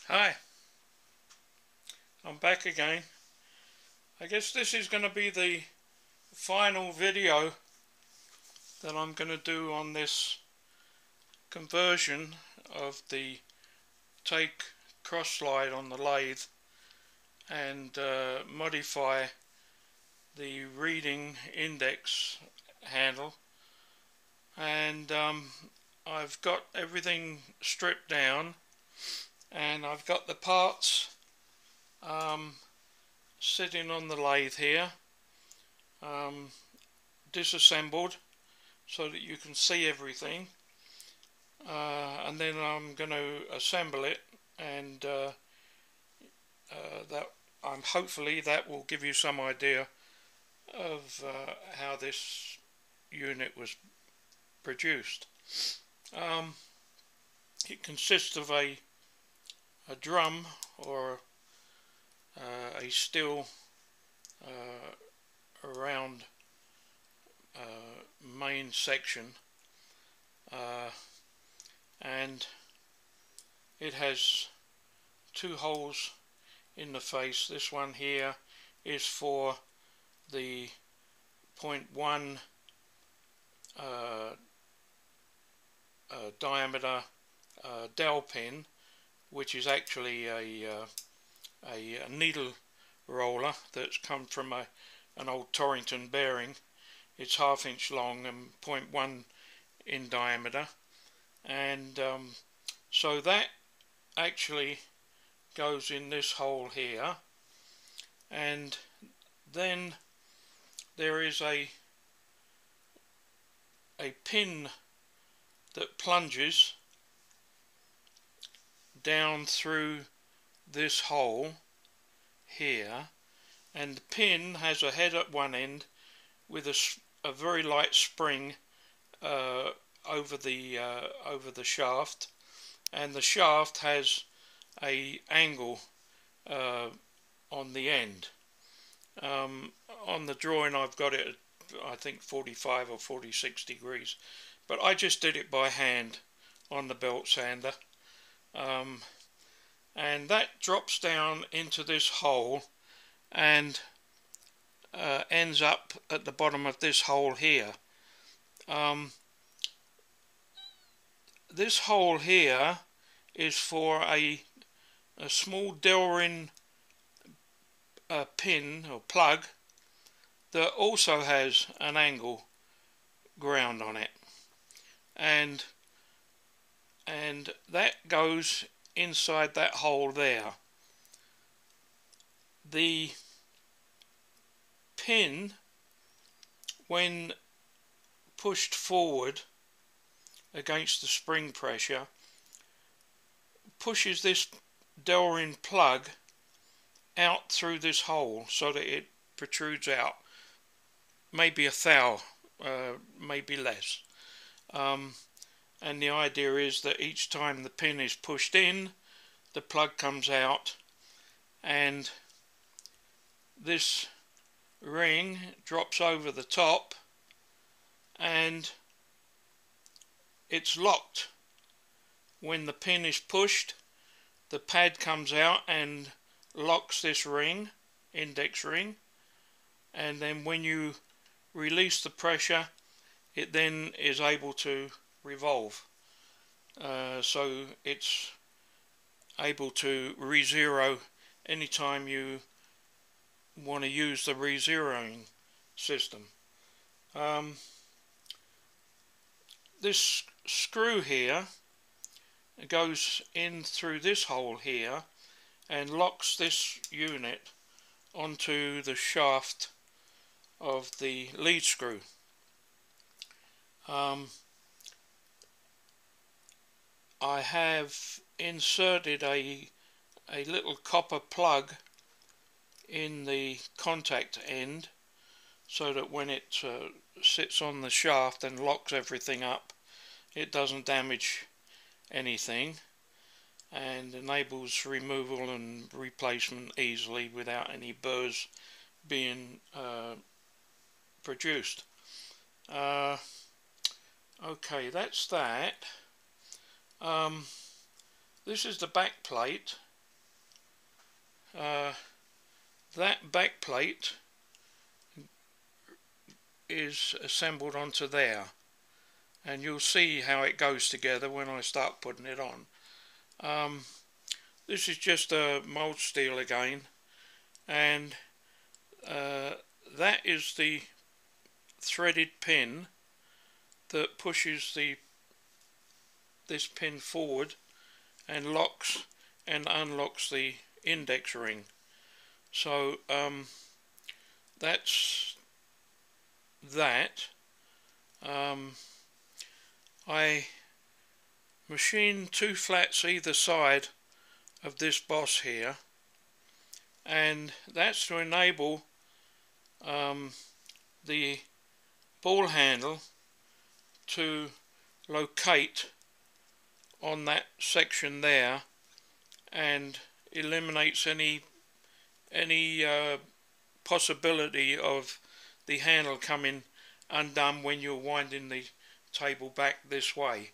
Hi, I'm back again. I guess this is going to be the final video that I'm going to do on this conversion of the Taig cross slide on the lathe and modify the reading index handle. And I've got everything stripped down, and I've got the parts sitting on the lathe here, disassembled so that you can see everything, and then I'm going to assemble it, and hopefully that will give you some idea of how this unit was produced. It consists of a drum or a steel round main section, and it has two holes in the face. This one here is for the 0.1 diameter dowel pin, which is actually a needle roller that's come from an old Torrington bearing. It's 1/2 inch long and 0.1 in diameter, and so that actually goes in this hole here. And then there is a pin that plunges down through this hole here, and the pin has a head at one end with a very light spring over the shaft, and the shaft has a angle on the end. On the drawing I've got it at, I think, 45 or 46 degrees, but I just did it by hand on the belt sander, and that drops down into this hole and ends up at the bottom of this hole here. This hole here is for a small Delrin pin or plug that also has an angle ground on it, and that goes inside that hole there. The pin, when pushed forward against the spring pressure, pushes this Delrin plug out through this hole so that it protrudes out, maybe a thou, maybe less. And the idea is that each time the pin is pushed in, the plug comes out, and this ring drops over the top, and it's locked. When the pin is pushed, the pad comes out and locks this ring, index ring, and then when you release the pressure, it then is able to revolve. So it's able to re-zero anytime you want to use the re-zeroing system. This screw here goes in through this hole here and locks this unit onto the shaft of the lead screw. I have inserted a little copper plug in the contact end so that when it sits on the shaft and locks everything up, it doesn't damage anything, and enables removal and replacement easily without any burrs being produced. Okay, that's that. This is the back plate, that back plate is assembled onto there, and you'll see how it goes together when I start putting it on. This is just a mold steel again, and that is the threaded pin that pushes this pin forward and locks and unlocks the index ring. So that's that. I machined 2 flats either side of this boss here, and that's to enable the ball handle to locate on that section there, and eliminates any possibility of the handle coming undone when you're winding the table back this way.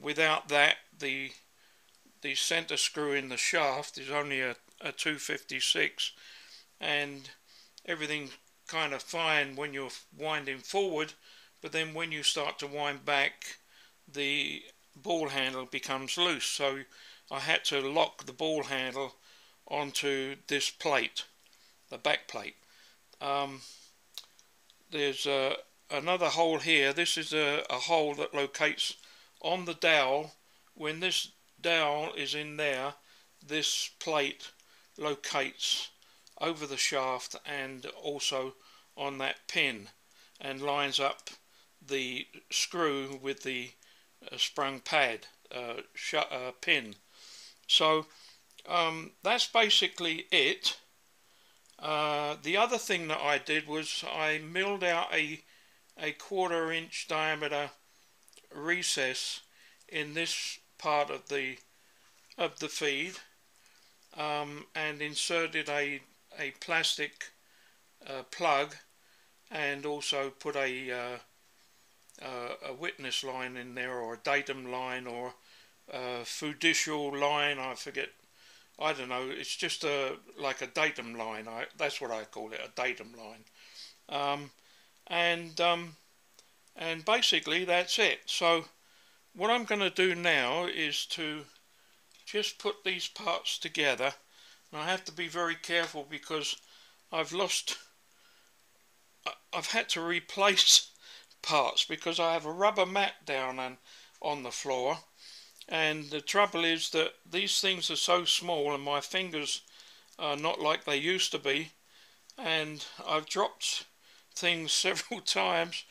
Without that, the center screw in the shaft is only a 256, and everything kind of fine when you're winding forward, but then when you start to wind back, the ball handle becomes loose. So I had to lock the ball handle onto this plate, the back plate. There's another hole here. This is a hole that locates on the dowel. When this dowel is in there, this plate locates over the shaft and also on that pin, and lines up the screw with the sprung pad pin. So that's basically it. The other thing that I did was I milled out a 1/4 inch diameter recess in this part of the feed, and inserted a plastic plug, and also put a witness line in there, or a datum line, or a judicial line. I forget. I don't know. It's just like a datum line. That's what I call it, a datum line. And basically that's it. So what I'm going to do now is to just put these parts together. And I have to be very careful because I've had to replace parts because I have a rubber mat down on the floor, and the trouble is that these things are so small and my fingers are not like they used to be, and I've dropped things several times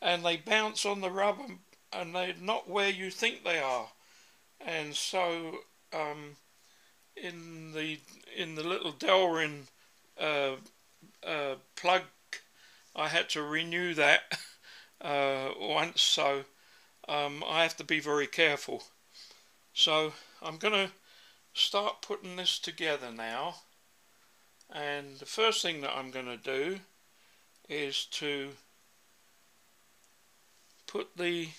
and they bounce on the rubber and they're not where you think they are. And so in the little Delrin plug, I had to renew that once, so I have to be very careful. So I'm going to start putting this together now, and the first thing that I'm going to do is to put the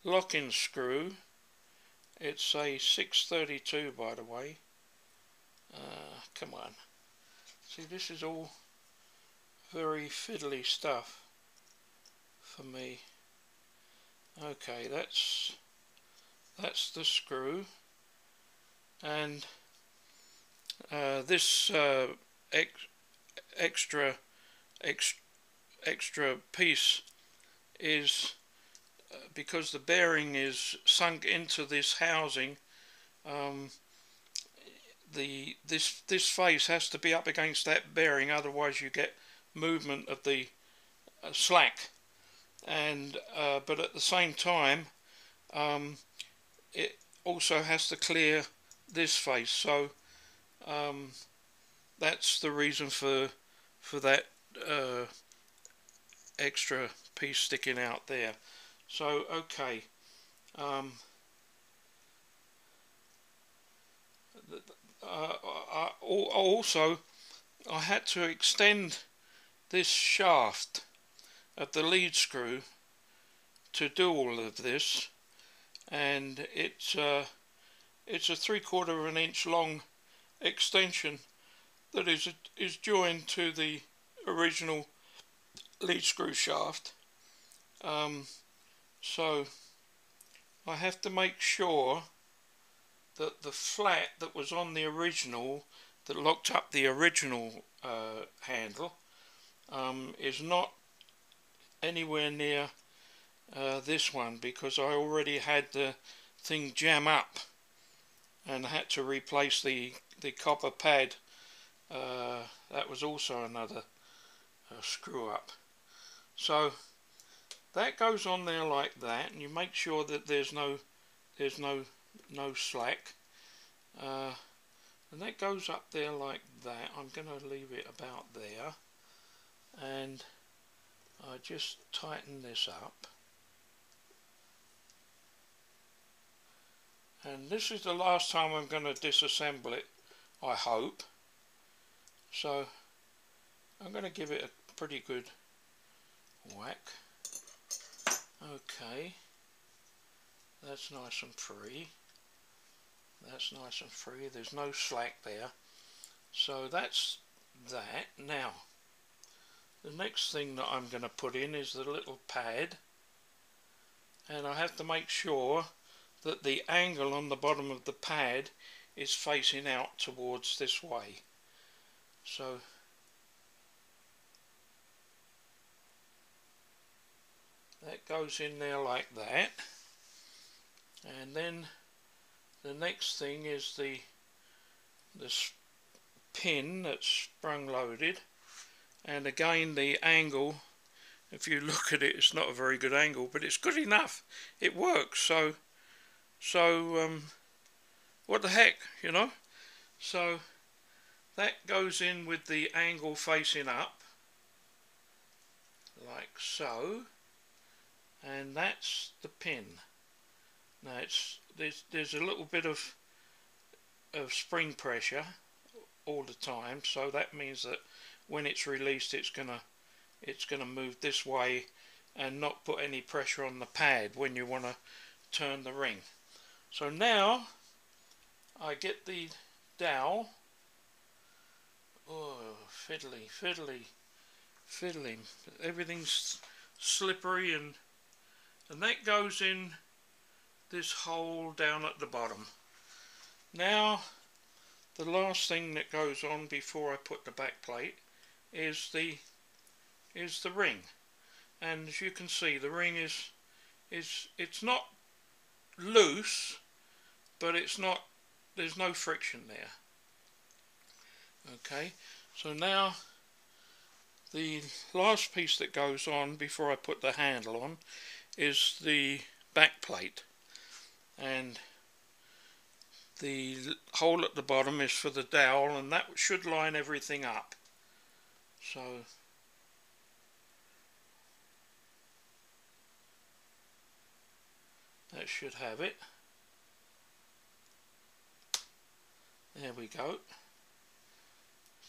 lock-in screw. It's a 632, by the way. Come on. See, this is all very fiddly stuff for me. Okay, that's the screw, and this extra piece is because the bearing is sunk into this housing. This face has to be up against that bearing, otherwise you get movement of the slack. And but at the same time, it also has to clear this face. So that's the reason for that extra piece sticking out there. So okay, also I had to extend this shaft at the lead screw to do all of this, and it's a 3/4 of an inch long extension that is joined to the original lead screw shaft. So I have to make sure that the flat that was on the original, that locked up the original handle, is not anywhere near this one, because I already had the thing jam up and had to replace the copper pad. That was also another screw up. So that goes on there like that, and you make sure that there's no slack, and that goes up there like that. I'm going to leave it about there, and I just tighten this up, and this is the last time I'm going to disassemble it, I hope. So I'm going to give it a pretty good whack. Okay, that's nice and free. That's nice and free. There's no slack there. So that's that. Now, the next thing that I'm going to put in is the little pad, and I have to make sure that the angle on the bottom of the pad is facing out towards this way. So that goes in there like that, and then the next thing is the pin that's sprung loaded, and again the angle, if you look at it, it's not a very good angle, but it's good enough, it works. So what the heck, you know. So that goes in with the angle facing up like so, and that's the pin. Now there's a little bit of spring pressure all the time, so that means that when it's released, it's gonna move this way and not put any pressure on the pad when you want to turn the ring. So now I get the dowel. Oh, fiddly, everything's slippery, and that goes in this hole down at the bottom. Now the last thing that goes on before I put the back plate is the ring, and as you can see, the ring it's not loose, but there's no friction there. Okay, so now the last piece that goes on before I put the handle on is the back plate, and the hole at the bottom is for the dowel, and that should line everything up. So that should have it. There we go.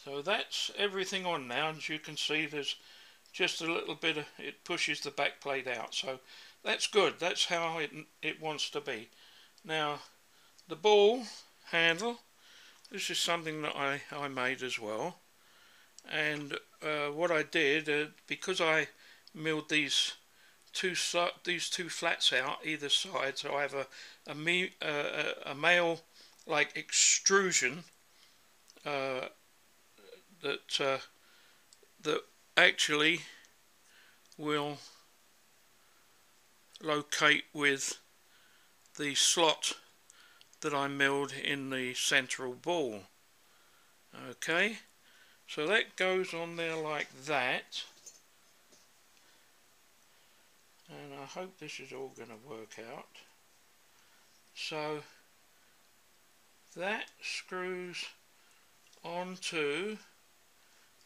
So that's everything on now, and as you can see, there's just a little bit of, it pushes the back plate out, so that's good. That's how it wants to be. Now the ball handle, this is something that I made as well, and what I did, because I milled these two flats out either side, so I have a male like extrusion that actually will locate with the slot that I milled in the central ball. Okay, so that goes on there like that, and I hope this is all going to work out. So that screws onto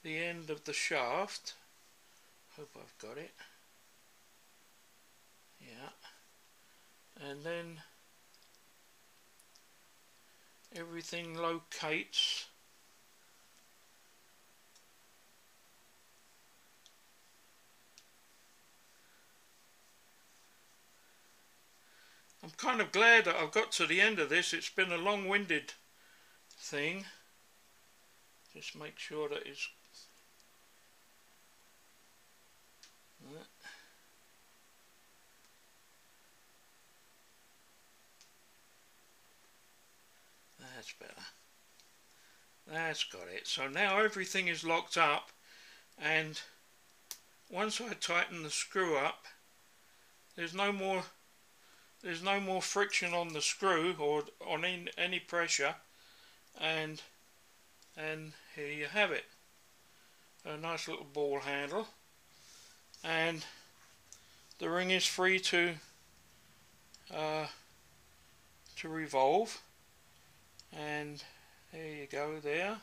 the end of the shaft. Hope I've got it. Yeah, and then everything locates I'm kind of glad that I've got to the end of this. It's been a long-winded thing, Just make sure that it's that's better. That's got it. So now everything is locked up, and once I tighten the screw up, there's no more friction on the screw or on any pressure, and here you have it. A nice little ball handle, and the ring is free to revolve, and there you go there.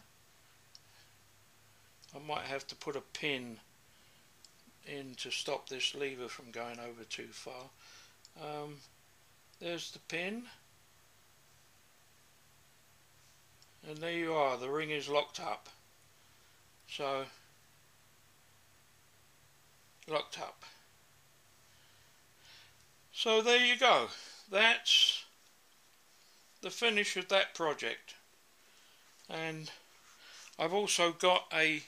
I might have to put a pin in to stop this lever from going over too far. There's the pin, and there you are, the ring is locked up. So, locked up. So there you go, that's the finish of that project. And I've also got a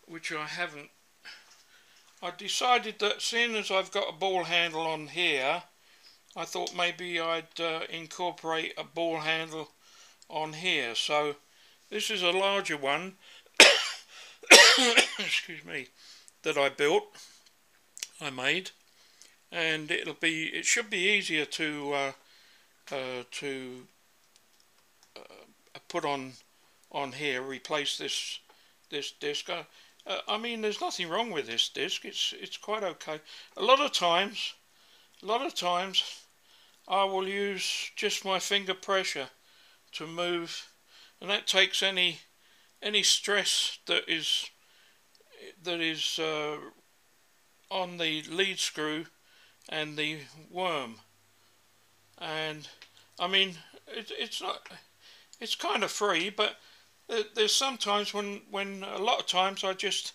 which I haven't, I decided that seeing as I've got a ball handle on here, I thought maybe I'd incorporate a ball handle on here. So this is a larger one excuse me, that I built, I made, and it should be easier to put on here, replace this disc. I mean, there's nothing wrong with this disc. It's quite okay. A lot of times I will use just my finger pressure to move, and that takes any stress that is on the lead screw and the worm. And I mean, it's kind of free, but there's sometimes when a lot of times I just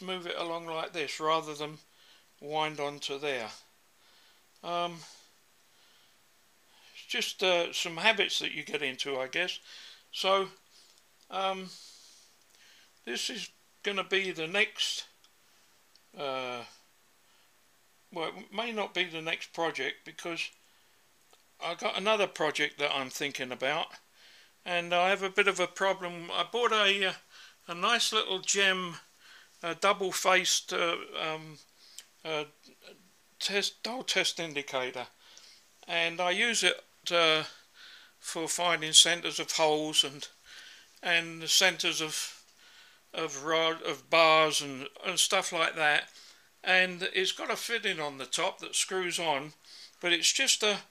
move it along like this rather than wind onto there. It's just some habits that you get into, I guess. So this is going to be the next well, it may not be the next project, because I got another project that I'm thinking about, and I have a bit of a problem. I bought a nice little gem, double-faced dull test indicator, and I use it for finding centers of holes and the centers of bars and stuff like that. And it's got a fitting on the top that screws on, but it's just a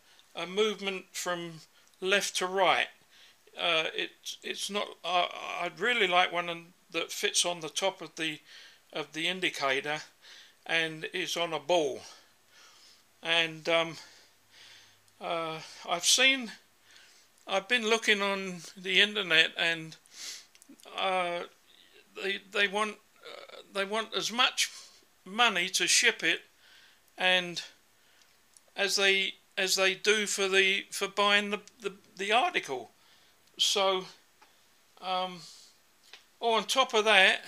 movement from left to right. It's not. I'd really like one that fits on the top of the indicator and is on a ball. And I've been looking on the internet, and they want as much money to ship it, and as they do for buying the article. So on top of that,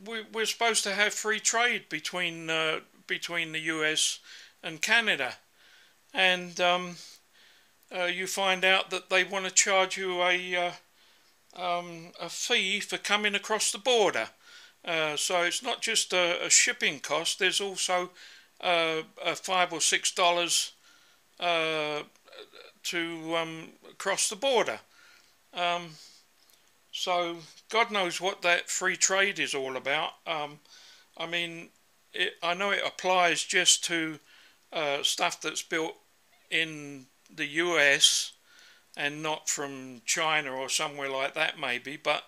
we're supposed to have free trade between the US and Canada, and you find out that they want to charge you a fee for coming across the border. So it's not just a shipping cost. There's also $5 or $6 to cross the border. So God knows what that free trade is all about. I mean, I know it applies just to stuff that's built in the US and not from China or somewhere like that, maybe. But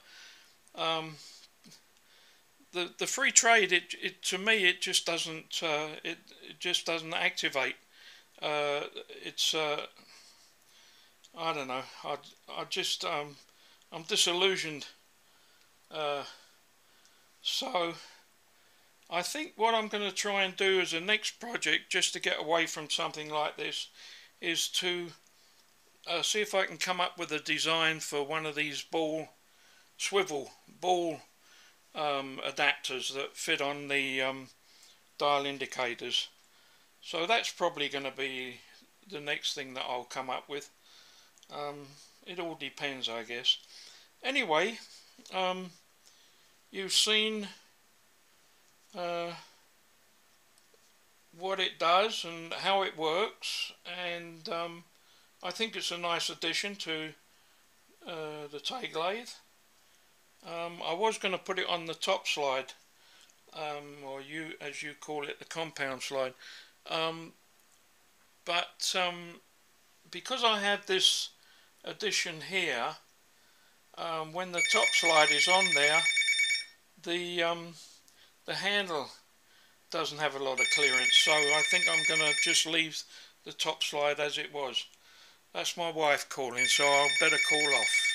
the free trade, to me, it just doesn't it just doesn't activate. It's I don't know. I'm disillusioned. So I think what I'm going to try and do as a next project, just to get away from something like this, is to see if I can come up with a design for one of these swivel ball adapters that fit on the dial indicators. So that's probably going to be the next thing that I'll come up with. It all depends, I guess. Anyway, you've seen what it does and how it works, and I think it's a nice addition to the Taig lathe. I was going to put it on the top slide, or as you call it, the compound slide, but because I have this addition here, when the top slide is on there, the handle doesn't have a lot of clearance, so I think I'm going to just leave the top slide as it was. That's my wife calling, so I'll better call off.